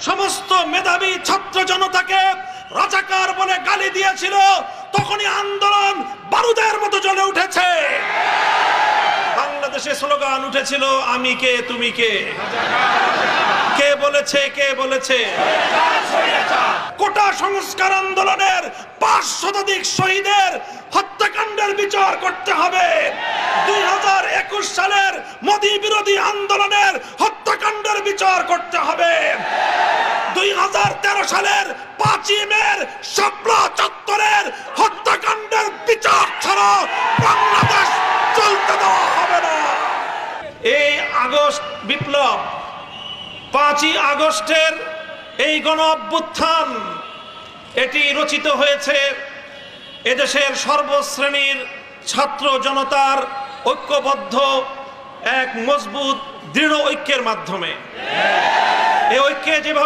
সমস্ত মেধাবী ছাত্র জনতাকে রাজাকার বলে গালি দিয়েছিল, তখনই আন্দোলন বারুদের মতো জ্বলে উঠেছে। বাংলাদেশে স্লোগান উঠেছিল, আমি কে তুমি কে। কে বলেছে, কে বলেছে? কোটা সংস্কার আন্দোলনের ৫ শতাধিক শহীদের হত্যাকাণ্ডের বিচার করতে হবে। ২০২১ সালের মোদি বিরোধী আন্দোলনের হত্যাকাণ্ডের বিচার করতে হবে। ২০১৩ সালের ৫ই মের শাপলা চত্বরের হত্যাকাণ্ডের বিচার ছাড়া বাংলাদেশ চলতে দেওয়া হবে না। এই আগস্ট বিপ্লব, ৫ই আগস্টের এই গণ অভ্যুত্থান, এটি রচিত হয়েছে এদেশের সর্বশ্রেণীর ছাত্র জনতার ঐক্যবদ্ধ এক মজবুত দৃঢ় ঐক্যের মাধ্যমে। এই ঐক্যে যেভাবে